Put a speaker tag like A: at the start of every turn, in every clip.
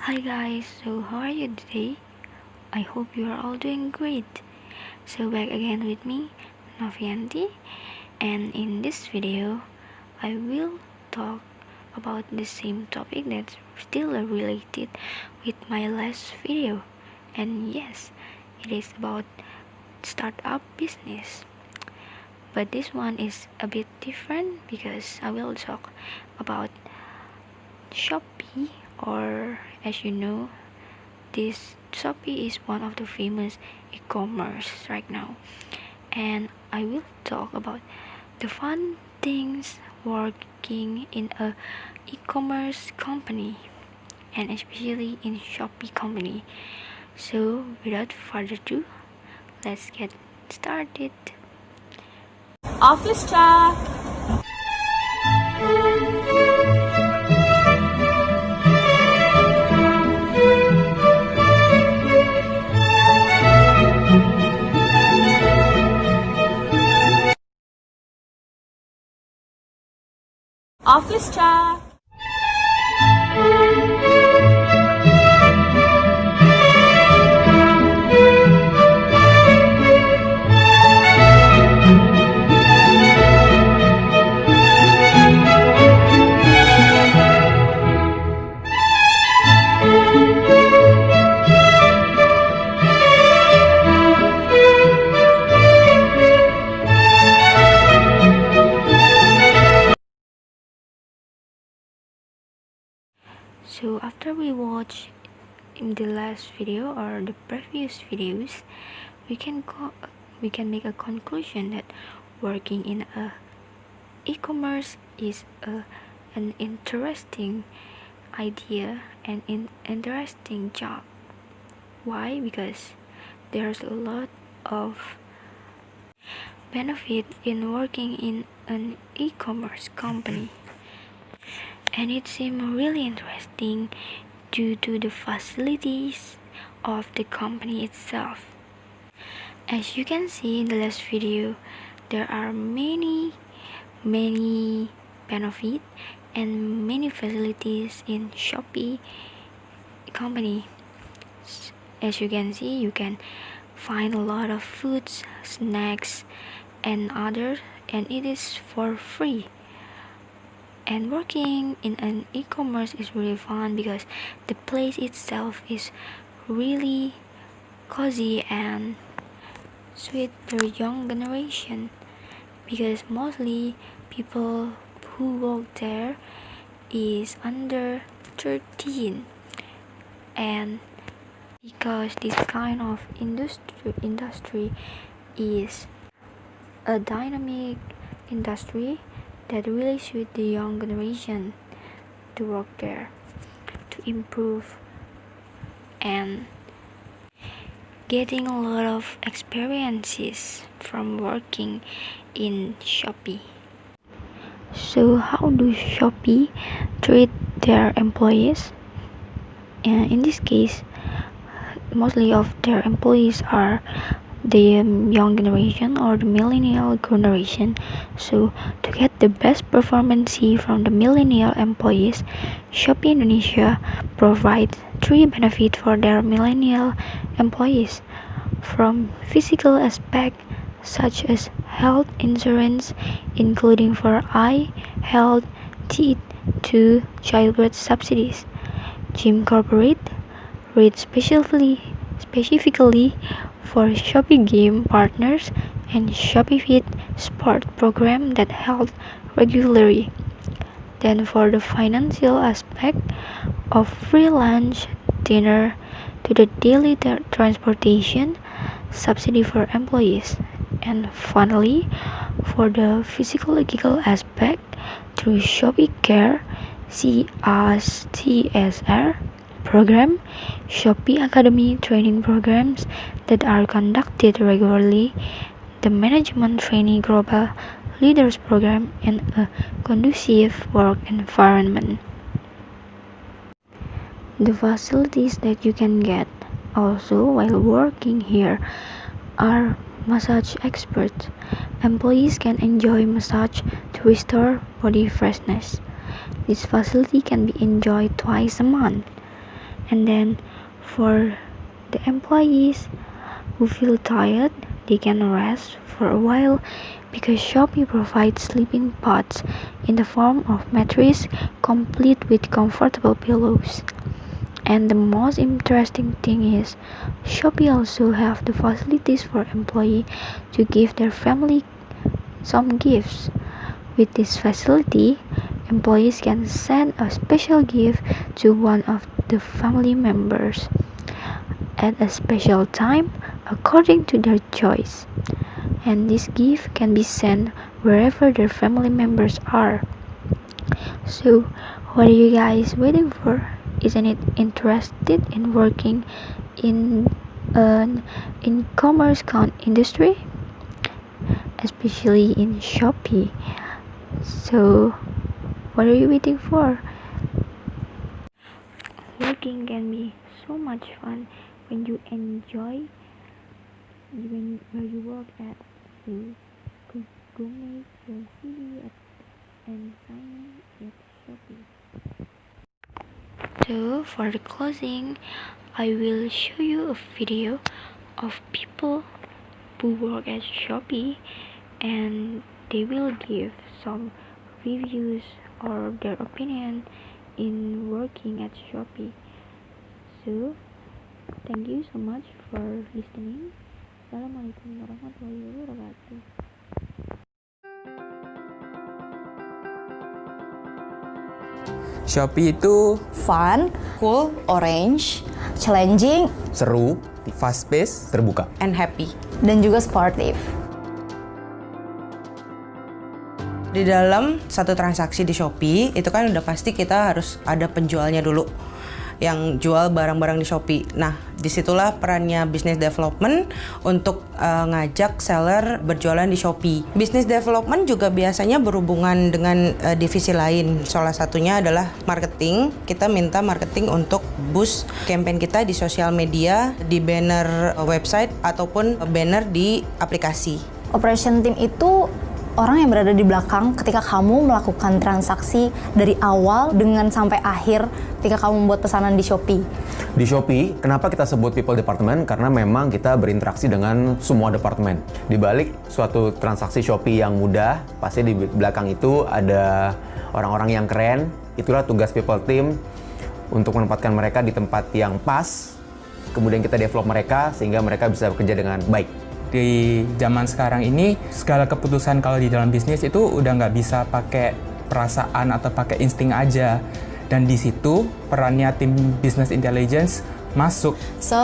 A: Hi guys, so how are you today? I hope you are all doing great. So back again with me, Novianti, and in this video, I will talk about the same topic that's still related with my last video. And yes, it is about startup business. But this one is a bit different because I will talk about Shopee, or as you know, this Shopee is one of the famous e-commerce right now, and I will talk about the fun things working in a e-commerce company, and especially in Shopee company. So without further ado, let's get started.
B: Office chat. Office chat.
A: So after we watch in the last video or the previous videos, we can make a conclusion that working in a e-commerce is an interesting idea and an interesting job. Why? Because there's a lot of benefit in working in an e-commerce company, and it seemed really interesting due to the facilities of the company itself. As you can see in the last video, there are many benefits and many facilities in Shopee company. As you can see, you can find a lot of foods, snacks, and others, and it is for free. And working in an e-commerce is really fun because the place itself is really cozy and sweet for young generation, because mostly people who work there is under 13, and because this kind of industry is a dynamic industry that really suit the young generation to work there, to improve and getting a lot of experiences from working in Shopee. So how do Shopee treat their employees? And in this case, mostly of their employees are the young generation or the millennial generation. So to get the best performance from the millennial employees, Shopee Indonesia provides 3 benefits for their millennial employees, from physical aspect such as health insurance including for eye health, teeth, to childbirth subsidies. Gym corporate rate specifically for Shopee game partners and Shopee Fit sport program that held regularly. Then for the financial aspect of free lunch, dinner, to the daily transportation, subsidy for employees. And finally, for the physiological aspect, through Shopee Care, CSR program, Shopee Academy training programs that are conducted regularly, the management training global leaders program, and a conducive work environment. The facilities that you can get also while working here are massage experts. Employees can enjoy massage to restore body freshness. This facility can be enjoyed twice a month. And then for the employees who feel tired, they can rest for a while because Shopee provides sleeping pods in the form of mattress complete with comfortable pillows. And the most interesting thing is Shopee also have the facilities for employee to give their family some gifts. With this facility, employees can send a special gift to one of the family members at a special time according to their choice. And this gift can be sent wherever their family members are. So, what are you guys waiting for? Isn't it interested in working in an e-commerce industry, especially in Shopee? So, what are you waiting for? Working can be so much fun when you enjoy when where you work at. So, go make your CV and sign at Shopee. So, for the closing, I will show you a video of people who work at Shopee, and they will give some reviews or their opinion in working at Shopee. So, thank you so much for listening. Assalamualaikum warahmatullahi wabarakatuh.
C: Shopee itu
D: fun,
E: Cool,
D: orange, challenging,
C: seru, fast pace, terbuka.
E: and happy.
D: dan juga sportif.
E: Di dalam satu transaksi di Shopee, itu kan udah pasti kita harus ada penjualnya dulu yang jual barang-barang di Shopee. Nah, disitulah perannya business development untuk ngajak seller berjualan di Shopee. Business development juga biasanya berhubungan dengan divisi lain. Salah satunya adalah marketing. Kita minta marketing untuk boost campaign kita di sosial media, di banner website, ataupun banner di aplikasi.
D: Operation team itu orang yang berada di belakang ketika kamu melakukan transaksi dari awal dengan sampai akhir ketika kamu membuat pesanan di Shopee.
C: Di Shopee, kenapa kita sebut people department? Karena memang kita berinteraksi dengan semua departemen. Di balik suatu transaksi Shopee yang mudah, pasti di belakang itu ada orang-orang yang keren. Itulah tugas people team untuk menempatkan mereka di tempat yang pas. Kemudian kita develop mereka sehingga mereka bisa bekerja dengan baik.
B: Di zaman sekarang ini, segala keputusan kalau di dalam bisnis itu udah nggak bisa pakai perasaan atau pakai insting aja. Dan di situ perannya tim business intelligence masuk.
D: So,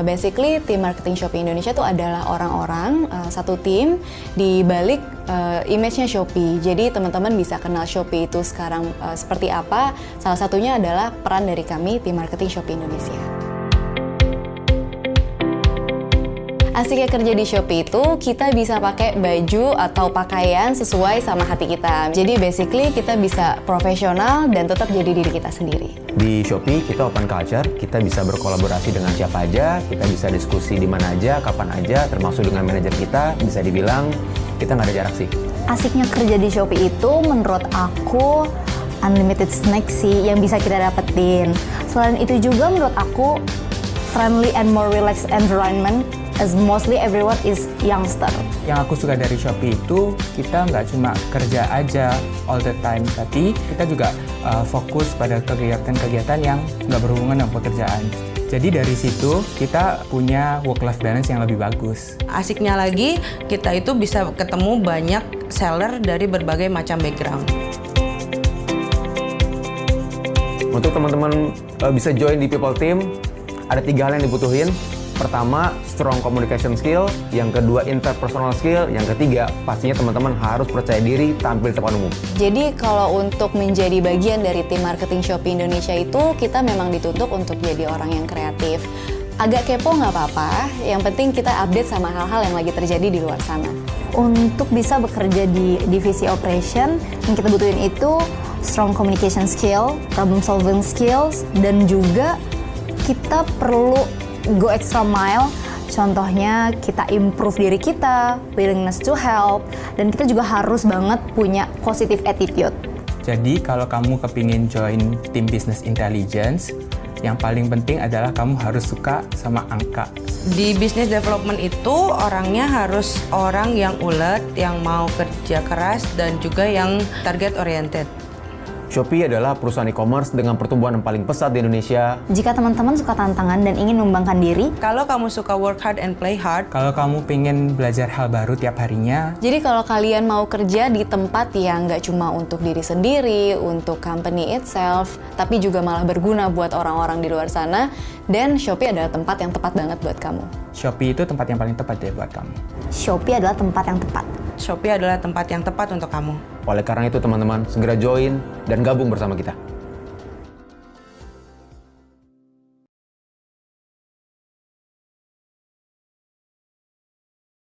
D: basically tim marketing Shopee Indonesia itu adalah orang-orang satu tim di balik image-nya Shopee. Jadi teman-teman bisa kenal Shopee itu sekarang seperti apa. Salah satunya adalah peran dari kami tim marketing Shopee Indonesia. Asiknya kerja di Shopee itu kita bisa pakai baju atau pakaian sesuai sama hati kita. Jadi basically kita bisa profesional dan tetap jadi diri kita sendiri.
C: Di Shopee kita open culture, kita bisa berkolaborasi dengan siapa aja, kita bisa diskusi di mana aja, kapan aja, termasuk dengan manajer kita. Bisa dibilang kita nggak ada jarak sih.
D: Asiknya kerja di Shopee itu menurut aku unlimited snack sih yang bisa kita dapetin. Selain itu juga menurut aku friendly and more relaxed environment as mostly everyone is youngster.
B: Yang aku suka dari Shopee itu kita nggak cuma kerja aja all the time, tapi kita juga fokus pada kegiatan-kegiatan yang nggak berhubungan dengan pekerjaan. Jadi dari situ kita punya work-life balance yang lebih bagus.
E: Asiknya lagi, kita itu bisa ketemu banyak seller dari berbagai macam background.
C: Untuk teman-teman bisa join di people team, ada 3 hal yang dibutuhin. Pertama, strong communication skill. Yang kedua, interpersonal skill. Yang ketiga, pastinya teman-teman harus percaya diri tampil di depan umum.
D: Jadi kalau untuk menjadi bagian dari tim marketing Shopee Indonesia itu kita memang dituntut untuk jadi orang yang kreatif. Agak kepo nggak apa-apa, yang penting kita update sama hal-hal yang lagi terjadi di luar sana. Untuk bisa bekerja di divisi operation, yang kita butuhin itu strong communication skill, problem solving skills, dan juga kita perlu go extra mile. Contohnya kita improve diri kita, willingness to help, dan kita juga harus banget punya positive attitude.
B: Jadi kalau kamu kepingin join tim business intelligence, Yang paling penting adalah kamu harus suka sama angka.
E: Di business development itu orangnya harus orang yang ulet, yang mau kerja keras, dan juga yang target oriented.
C: Shopee adalah perusahaan e-commerce dengan pertumbuhan yang paling pesat di Indonesia.
F: Jika teman-teman suka tantangan dan ingin mengembangkan diri,
E: Kalau kamu suka work hard and play hard,
B: Kalau kamu pengen belajar hal baru tiap harinya,
D: Jadi kalau kalian mau kerja di tempat yang nggak cuma untuk diri sendiri, untuk company itself, tapi juga malah berguna buat orang-orang di luar sana, dan Shopee adalah tempat yang tepat banget buat kamu.
B: Shopee itu tempat yang paling tepat deh buat kamu.
F: Shopee adalah tempat yang tepat.
E: Shopee adalah tempat yang tepat untuk kamu.
C: Oleh karena itu teman-teman, segera join dan gabung bersama kita.